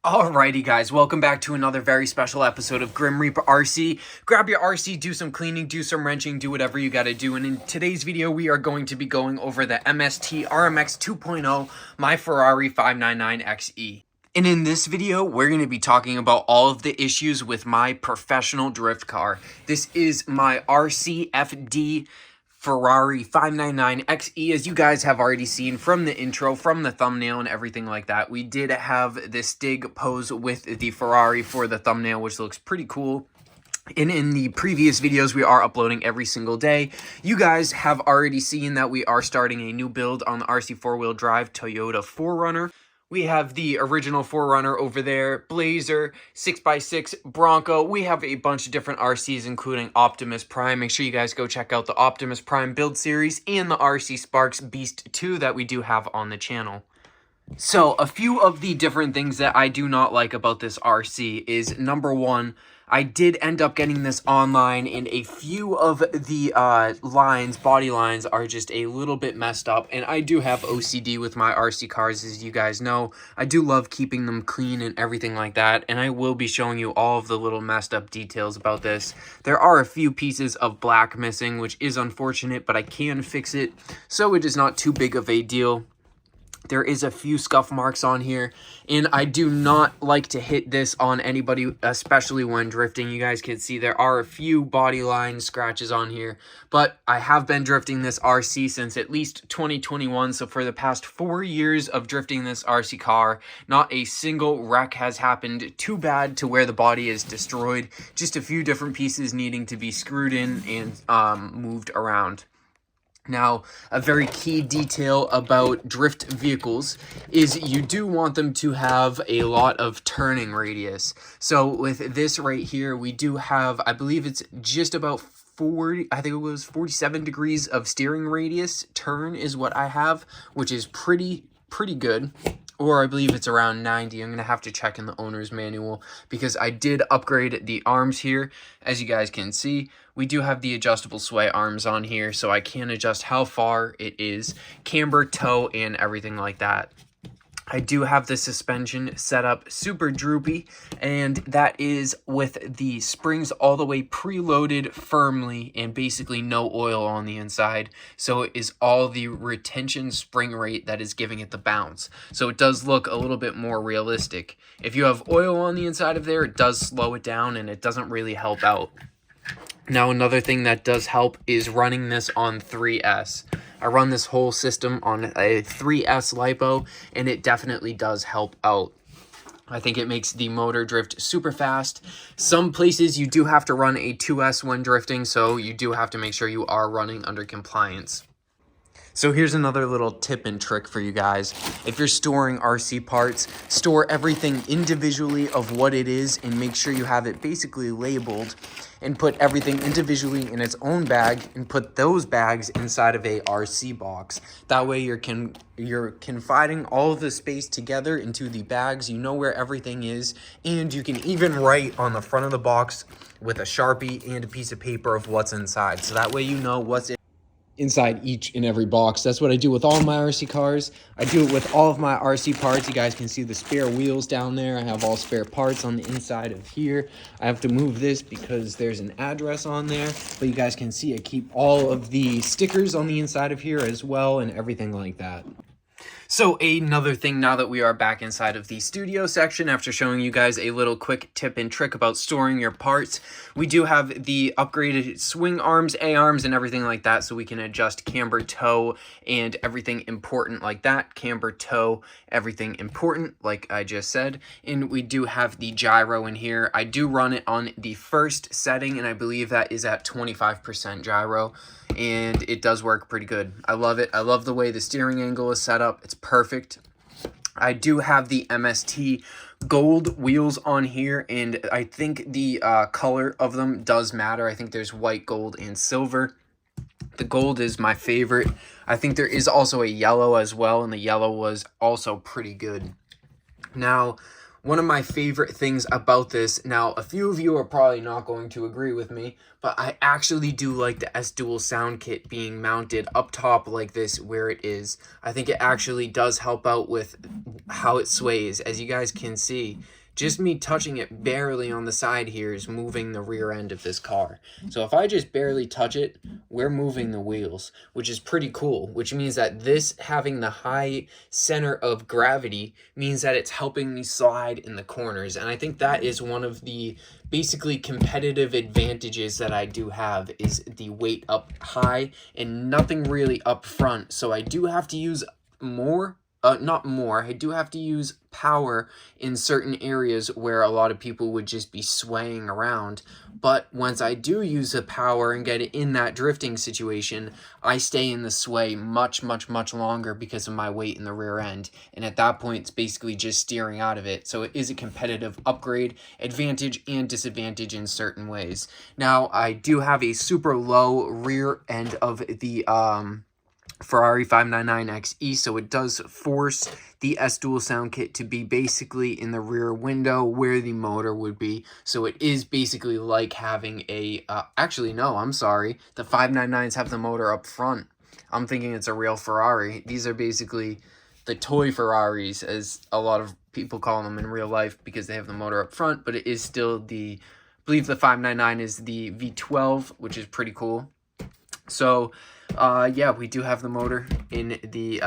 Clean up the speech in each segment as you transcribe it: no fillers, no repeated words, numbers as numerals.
Alrighty guys, welcome back to another very special episode of Grim Reaper RC. Grab your RC, do some cleaning, do some wrenching, do whatever you gotta do. And in today's video, we are going to be going over the MST RMX 2.0, my Ferrari 599XE. And in this video, we're going to be talking about all of the issues with my professional drift car. This is my RCFD Ferrari 599XE, as you guys have already seen from the intro, from the thumbnail and everything like that. We did have this dig pose with the Ferrari for the thumbnail, which looks pretty cool. And in the previous videos, we are uploading every single day. You guys have already seen that we are starting a new build on the RC 4-wheel drive Toyota 4Runner. We have the original 4Runner over there, Blazer, 6x6, Bronco. We have a bunch of different RCs, including Optimus Prime. Make sure you guys go check out the Optimus Prime build series and the RC Sparks Beast 2 that we do have on the channel. So, a few of the different things that I do not like about this RC is, number one, I did end up getting this online, and a few of the body lines, are just a little bit messed up, and I do have OCD with my RC cars, as you guys know. I do love keeping them clean and everything like that, and I will be showing you all of the little messed up details about this. There are a few pieces of black missing, which is unfortunate, but I can fix it, so it is not too big of a deal. There is a few scuff marks on here, and I do not like to hit this on anybody, especially when drifting. You guys can see there are a few body line scratches on here, but I have been drifting this RC since at least 2021, so for the past 4 years of drifting this RC car, not a single wreck has happened too bad to where the body is destroyed, just a few different pieces needing to be screwed in and moved around. Now, a very key detail about drift vehicles is you do want them to have a lot of turning radius. So with this right here, we do have, I believe it's just about 40, I think it was 47 degrees of steering radius turn is what I have, which is pretty good. Or I believe it's around 90. I'm going to have to check in the owner's manual because I did upgrade the arms here. As you guys can see, we do have the adjustable sway arms on here, so I can adjust how far it is, camber, toe, and everything like that. I do have the suspension set up super droopy, and that is with the springs all the way preloaded firmly and basically no oil on the inside. So it is all the retention spring rate that is giving it the bounce. So it does look a little bit more realistic. If you have oil on the inside of there, it does slow it down and it doesn't really help out. Now, another thing that does help is running this on 3S. I run this whole system on a 3S LiPo, and it definitely does help out. I think it makes the motor drift super fast. Some places you do have to run a 2S when drifting, so you do have to make sure you are running under compliance. So here's another little tip and trick for you guys. If you're storing RC parts, store everything individually of what it is and make sure you have it basically labeled, and put everything individually in its own bag and put those bags inside of a RC box. That way you're confiding all of the space together into the bags. You know where everything is, and you can even write on the front of the box with a Sharpie and a piece of paper of what's inside. So that way you know what's inside each and every box. That's what I do with all my RC cars. I do it with all of my RC parts. You guys can see the spare wheels down there. I have all spare parts on the inside of here. I have to move this because there's an address on there, but you guys can see I keep all of the stickers on the inside of here as well and everything like that. So another thing, now that we are back inside of the studio section, after showing you guys a little quick tip and trick about storing your parts, we do have the upgraded swing arms, A-arms, and everything like that, so we can adjust camber, toe, and everything important like that. Camber, toe, everything important, like I just said. And we do have the gyro in here. I do run it on the first setting, and I believe that is at 25% gyro. And it does work pretty good. I love it. I love the way the steering angle is set up. It's perfect. I do have the MST gold wheels on here, and I think the color of them does matter. I think there's white, gold, and silver. The gold is my favorite. I think there is also a yellow as well, and the yellow was also pretty good. Now, one of my favorite things about this, now a few of you are probably not going to agree with me, but I actually do like the S-Dual sound kit being mounted up top like this where it is. I think it actually does help out with how it sways. As you guys can see, just me touching it barely on the side here is moving the rear end of this car. So if I just barely touch it, we're moving the wheels, which is pretty cool, which means that this having the high center of gravity means that it's helping me slide in the corners. And I think that is one of the basically competitive advantages that I do have, is the weight up high and nothing really up front. So I do have to use I do have to use power in certain areas where a lot of people would just be swaying around. But once I do use the power and get it in that drifting situation, I stay in the sway much longer because of my weight in the rear end. And at that point, it's basically just steering out of it. So it is a competitive upgrade, advantage and disadvantage in certain ways. Now, I do have a super low rear end of the Ferrari 599XE, so it does force the S-Dual sound kit to be basically in the rear window where the motor would be. So it is basically like having a, actually no, I'm sorry, the 599s have the motor up front. I'm thinking it's a real Ferrari. These are basically the toy Ferraris, as a lot of people call them in real life, because they have the motor up front, but it is still the, I believe the 599 is the V12, which is pretty cool. So yeah, we do have the motor in the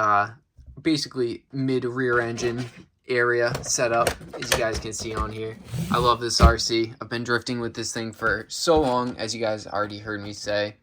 basically mid rear engine area set up, as you guys can see on here. I love this RC. I've been drifting with this thing for so long, as you guys already heard me say.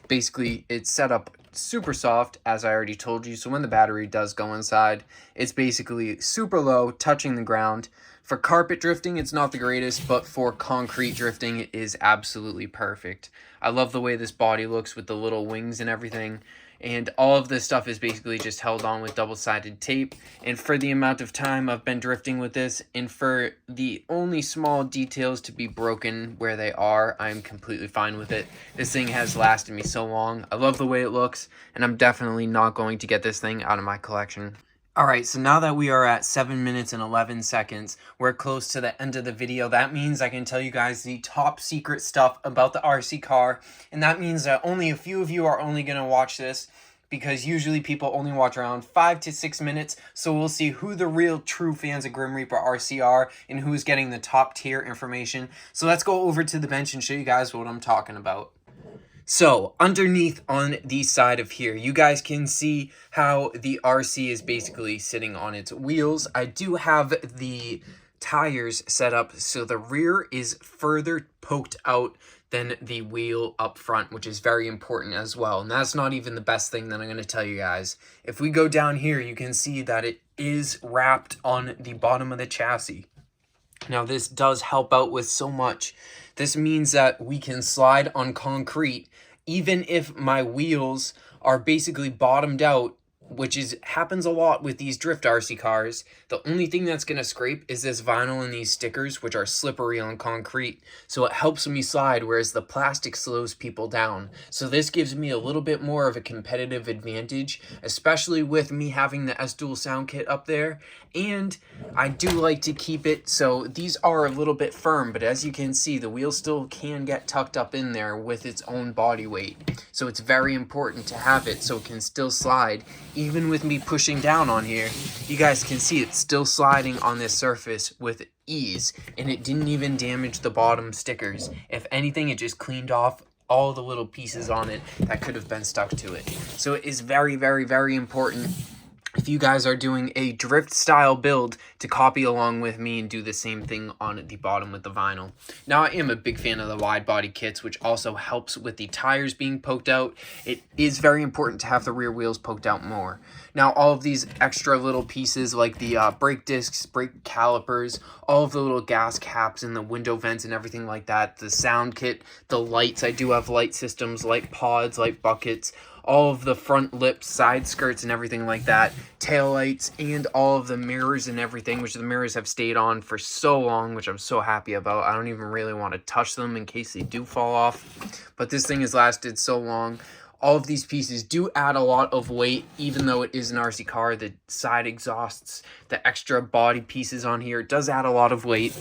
Basically, it's set up super soft, as I already told you, so when the battery does go inside, it's basically super low, touching the ground. For carpet drifting, it's not the greatest, but for concrete drifting, it is absolutely perfect. I love the way this body looks with the little wings and everything, and all of this stuff is basically just held on with double-sided tape. And for the amount of time I've been drifting with this, and for the only small details to be broken where they are, I'm completely fine with it. This thing has lasted me so long. I love the way it looks, and I'm definitely not going to get this thing out of my collection. Alright, so now that we are at 7 minutes and 11 seconds, we're close to the end of the video. That means I can tell you guys the top secret stuff about the RC car, and that means that only a few of you are only going to watch this, because usually people only watch around 5 to 6 minutes, so we'll see who the real true fans of Grim Reaper RC are, and who's getting the top tier information. So let's go over to the bench and show you guys what I'm talking about. So, underneath on the side of here, you guys can see how the RC is basically sitting on its wheels. I do have the tires set up so the rear is further poked out than the wheel up front, which is very important as well. And that's not even the best thing that I'm going to tell you guys. If we go down here, you can see that it is wrapped on the bottom of the chassis. Now, this does help out with so much. This means that we can slide on concrete even if my wheels are basically bottomed out, which happens a lot with these drift RC cars. The only thing that's going to scrape is this vinyl and these stickers, which are slippery on concrete. So it helps me slide, whereas the plastic slows people down. So this gives me a little bit more of a competitive advantage, especially with me having the S-Dual sound kit up there. And I do like to keep it, so these are a little bit firm, but as you can see, the wheel still can get tucked up in there with its own body weight. So it's very important to have it so it can still slide. Even with me pushing down on here, you guys can see it's still sliding on this surface with ease, and it didn't even damage the bottom stickers. If anything, it just cleaned off all the little pieces on it that could have been stuck to it. So it is very, very, very important, if you guys are doing a drift style build, to copy along with me and do the same thing on the bottom with the vinyl. Now, I am a big fan of the wide body kits, which also helps with the tires being poked out. It is very important to have the rear wheels poked out more. Now, all of these extra little pieces like the brake discs, brake calipers, all of the little gas caps and the window vents and everything like that, the sound kit, the lights, I do have light systems, light pods, light buckets, all of the front lips, side skirts, and everything like that, tail lights, and all of the mirrors and everything, which the mirrors have stayed on for so long, which I'm so happy about. I don't even really want to touch them in case they do fall off, but this thing has lasted so long. all of these pieces do add a lot of weight, even though it is an RC car. The side exhausts, the extra body pieces on here, it does add a lot of weight.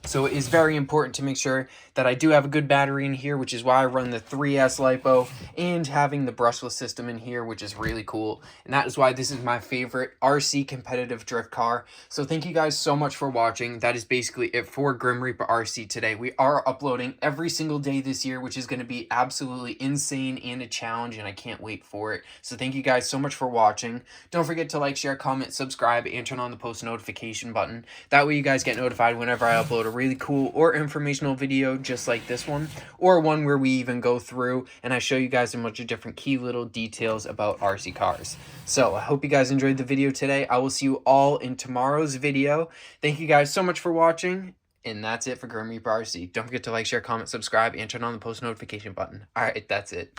So it is very important to make sure that I do have a good battery in here, which is why I run the 3S LiPo, and having the brushless system in here, which is really cool. And that is why this is my favorite RC competitive drift car. So thank you guys so much for watching. That is basically it for Grim Reaper RC today. We are uploading every single day this year, which is going to be absolutely insane and a challenge, and I can't wait for it. So thank you guys so much for watching. Don't forget to like, share, comment, subscribe, and turn on the post notification button. That way you guys get notified whenever I upload a really cool or informational video just like this one, or one where we even go through and I show you guys a bunch of different key little details about RC cars. So I hope you guys enjoyed the video today. I will see you all in tomorrow's video. Thank you guys so much for watching, and that's it for Grim Reaper RC. Don't forget to like, share, comment, subscribe, and turn on the post notification button. All right, that's it.